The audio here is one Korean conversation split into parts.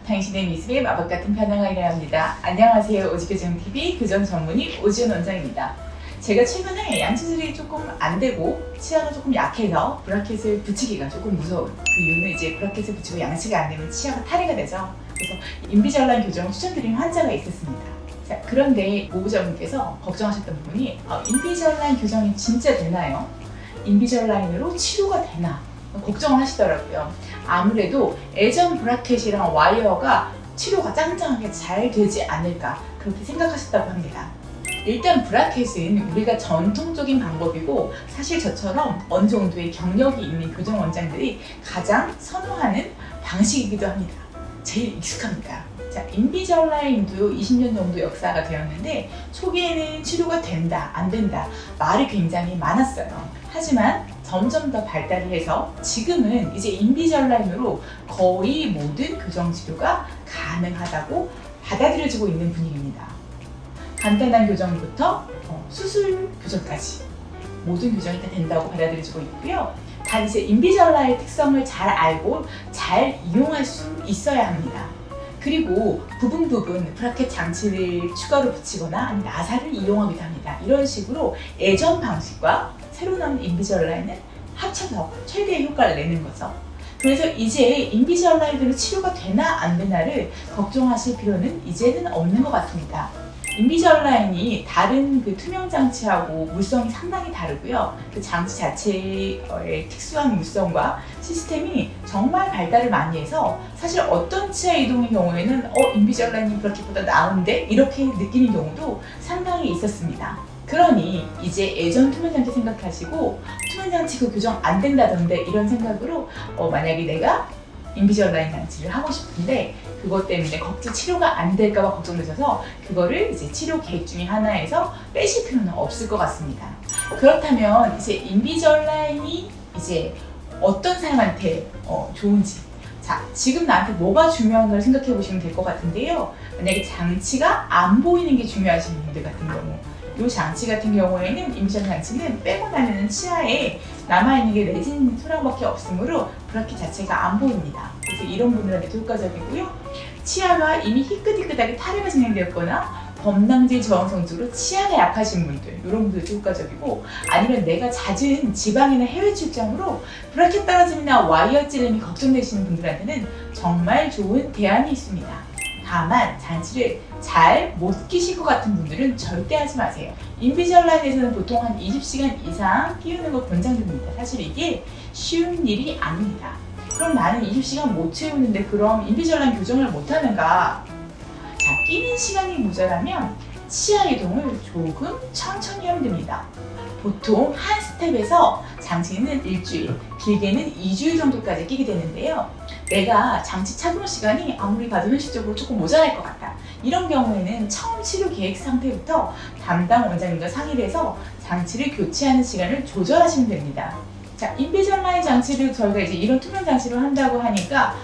당신의 미술에 마법 같은 변화가 일어납니다. 안녕하세요. 오직교정TV 교정 전문의 오지은 원장입니다. 제가 최근에 양치질이 조금 안 되고 치아가 조금 약해서 브라켓을 붙이기가 조금 무서운 그 이유는 이제 브라켓을 붙이고 양치가 안 되면 치아가 탈의가 되죠. 그래서 인비절라인 교정을 추천드린 환자가 있었습니다. 자, 그런데 모부자분께서 걱정하셨던 부분이 인비절라인 교정이 진짜 되나요? 인비절라인으로 치료가 되나? 걱정을 하시더라고요. 아무래도 예전 브라켓이랑 와이어가 치료가 짱짱하게 잘 되지 않을까 그렇게 생각하셨다고 합니다. 일단 브라켓은 우리가 전통적인 방법이고 사실 저처럼 어느 정도의 경력이 있는 교정 원장들이 가장 선호하는 방식이기도 합니다. 제일 익숙합니다. 자, 인비절라인도 20년 정도 역사가 되었는데 초기에는 치료가 된다, 안 된다 말이 굉장히 많았어요. 하지만 점점 더 발달을 해서 지금은 이제 인비절라인으로 거의 모든 교정 치료가 가능하다고 받아들여지고 있는 분위기입니다. 간단한 교정부터 수술 교정까지 모든 교정이 다 된다고 받아들여지고 있고요. 다 이제 인비절라인의 특성을 잘 알고 잘 이용할 수 있어야 합니다. 그리고 부분 브라켓 장치를 추가로 붙이거나 아니면 나사를 이용하기도 합니다. 이런 식으로 예전 방식과 새로 나온 인비절라인을 합쳐서 최대의 효과를 내는 거죠. 그래서 이제 인비절라인으로 치료가 되나 안 되나를 걱정하실 필요는 이제는 없는 것 같습니다. 인비절라인이 다른 그 투명 장치하고 물성이 상당히 다르고요. 그 장치 자체의 특수한 물성과 시스템이 정말 발달을 많이 해서 사실 어떤 치아 이동의 경우에는 인비절라인이 브라켓보다 나은데 이렇게 느끼는 경우도 상당히 있었습니다. 그러니 이제 예전 투명장치 생각하시고 투명장치 그 교정 안 된다던데 이런 생각으로 만약에 내가 인비절라인 장치를 하고 싶은데 그것 때문에 치료가 안 될까봐 걱정되셔서 그거를 이제 치료 계획 중에 하나에서 빼실 필요는 없을 것 같습니다. 그렇다면 이제 인비절라인이 이제 어떤 사람한테 좋은지, 자, 지금 나한테 뭐가 중요한가를 생각해 보시면 될 것 같은데요. 만약에 장치가 안 보이는 게 중요하신 분들 같은 경우, 이 장치 같은 경우에는 인비절라인 장치는 빼고 나면 치아에 남아있는 게 레진 소량밖에 없으므로 브라켓 자체가 안 보입니다. 그래서 이런 분들한테도 효과적이고요. 치아가 이미 희끗희끗하게 탈의가 진행되었거나 범랑질 저항성적으로 치아가 약하신 분들, 이런 분들도 효과적이고, 아니면 내가 잦은 지방이나 해외 출장으로 브라켓 떨어짐이나 와이어 찌름이 걱정되시는 분들한테는 정말 좋은 대안이 있습니다. 다만 장치를 잘 못 끼실 것 같은 분들은 절대 하지 마세요. 인비절라인에서는 보통 한 20시간 이상 끼우는 거 권장됩니다. 사실 이게 쉬운 일이 아닙니다. 그럼 나는 20시간 못 채우는데 그럼 인비절라인 교정을 못 하는가? 자, 끼는 시간이 모자라면 치아 이동을 조금 천천히 하면 됩니다. 보통 한 스텝에서 장치는 일주일, 길게는 2주일 정도까지 끼게 되는데요. 내가 장치 착용 시간이 아무리 봐도 현실적으로 조금 모자랄 것 같다. 이런 경우에는 처음 치료 계획 상태부터 담당 원장님과 상의를 해서 장치를 교체하는 시간을 조절하시면 됩니다. 자, 인비절라인 장치를 저희가 이제 이런 투명 장치를 한다고 하니까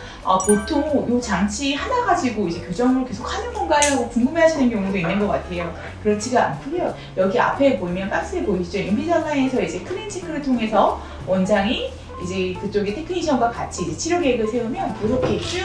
보통 이 장치 하나 가지고 이제 교정을 계속 하는 건가요? 하고 궁금해하시는 경우도 있는 것 같아요. 그렇지가 않고요. 여기 앞에 보이면 박스에 보이시죠? 인비절라인에서 이제 클린체크를 통해서 원장이 이제 그쪽의 테크니션과 같이 이제 치료 계획을 세우면 이렇게 쭉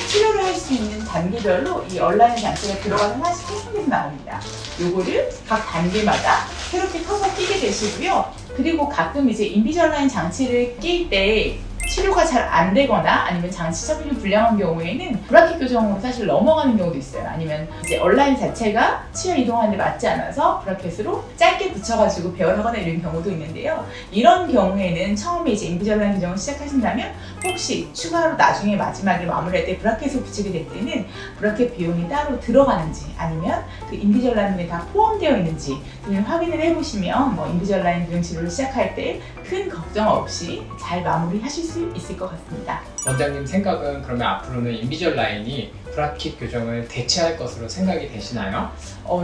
치료를 할 수 있는 단계별로 이 얼라인 장치가 들어가서 하나씩 세팅돼서 나옵니다. 요거를 각 단계마다 새롭게 커서 끼게 되시고요. 그리고 가끔 이제 인비절라인 장치를 낄 때 치료가 잘 안 되거나 아니면 장치 착용이 불량한 경우에는 브라켓 교정으로 사실 넘어가는 경우도 있어요. 아니면 이제 얼라인 자체가 치아 이동하는데 맞지 않아서 브라켓으로 짧게 붙여가지고 배열하거나 이런 경우도 있는데요. 이런 경우에는 처음에 이제 인비절라인 교정을 시작하신다면 혹시 추가로 나중에 마지막에 마무리할 때 브라켓을 붙이게 될 때는 브라켓 비용이 따로 들어가는지 아니면 그 인비절라인에 다 포함되어 있는지 확인을 해보시면 인비절라인 교정 치료를 시작할 때 큰 걱정 없이 잘 마무리하실 수 있을 것 같습니다. 원장님 생각은 그러면 앞으로는 인비절라인이 브라켓 교정을 대체할 것으로 생각이 되시나요?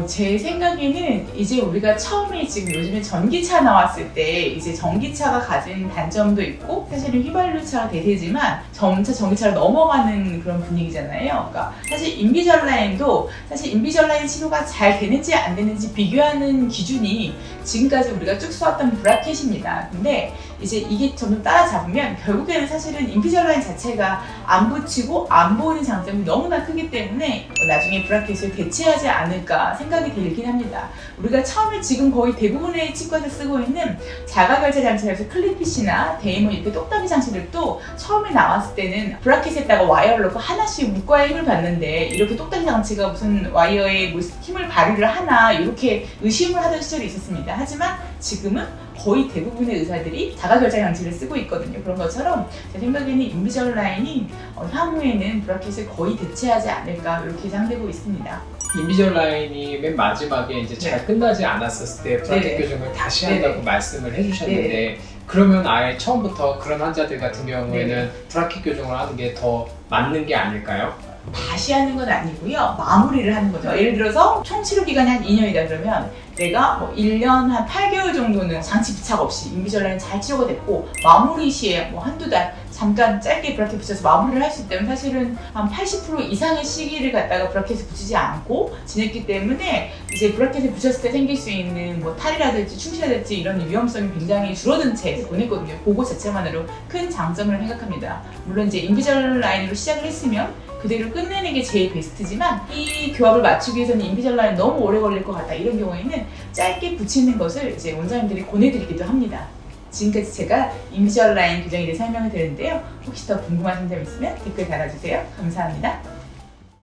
제 생각에는 이제 우리가 처음에 지금 요즘에 전기차 나왔을 때 이제 전기차가 가진 단점도 있고 사실은 휘발유차가 대세지만 점차 전기차로 넘어가는 그런 분위기잖아요. 그러니까 사실 인비절라인도 사실 인비절라인 치료가 잘 되는지 안 되는지 비교하는 기준이 지금까지 우리가 쭉 써왔던 브라켓입니다. 근데 이제 이게 점점 따라잡으면 결국에는 사실은 인비절라인 자체가 안 붙이고 안 보이는 장점이 너무나 크기 때문에 나중에 브라켓을 대체하지 않을까 생각이 들긴 합니다. 우리가 처음에 지금 거의 대부분의 치과에서 쓰고 있는 자가결제 장치라서 클립핏이나 데이머 이렇게 똑딱이 장치들도 처음에 나왔을 때는 브라켓에다가 와이어를 넣고 하나씩 물과의 힘을 받는데 이렇게 똑딱이 장치가 무슨 와이어에 뭐 힘을 발휘를 하나 이렇게 의심을 하던 시절이 있었습니다. 하지만 지금은 거의 대부분의 의사들이 자가결제 장치를 쓰고 있거든요. 그런 것처럼 제 생각에는 인비절라인이 향후에는 브라켓을 거의 대체하지 않을까 이렇게 예상되고 있습니다. 인비절라인이 맨 마지막에 이제 잘 끝나지 않았었을 때 브라켓 교정을 다시 한다고 말씀을 해주셨는데 그러면 아예 처음부터 그런 환자들 같은 경우에는 브라켓 교정을 하는 게 더 맞는 게 아닐까요? 다시 하는 건 아니고요. 마무리를 하는 거죠. 예를 들어서 총 치료 기간이 한 2년이다 그러면 내가 뭐 1년 한 8개월 정도는 장치 부착 없이 인비절라인 잘 치료가 됐고 마무리 시에 뭐 한두 달 잠깐 짧게 브라켓 붙여서 마무리를 할 수 있다면 사실은 한 80% 이상의 시기를 갖다가 브라켓을 붙이지 않고 지냈기 때문에 이제 브라켓을 붙였을 때 생길 수 있는 뭐 탈이라든지 충치라든지 이런 위험성이 굉장히 줄어든 채 보냈거든요. 그거 자체만으로 큰 장점을 생각합니다. 물론 이제 인비절라인으로 시작을 했으면 그대로 끝내는 게 제일 베스트지만 이 교합을 맞추기 위해서는 인비절라인 너무 오래 걸릴 것 같다 이런 경우에는 짧게 붙이는 것을 이제 원장님들이 권해드리기도 합니다. 지금까지 제가 인비절라인 교정에 대해 설명을 드렸는데요. 혹시 더 궁금하신 점 있으면 댓글 달아주세요. 감사합니다.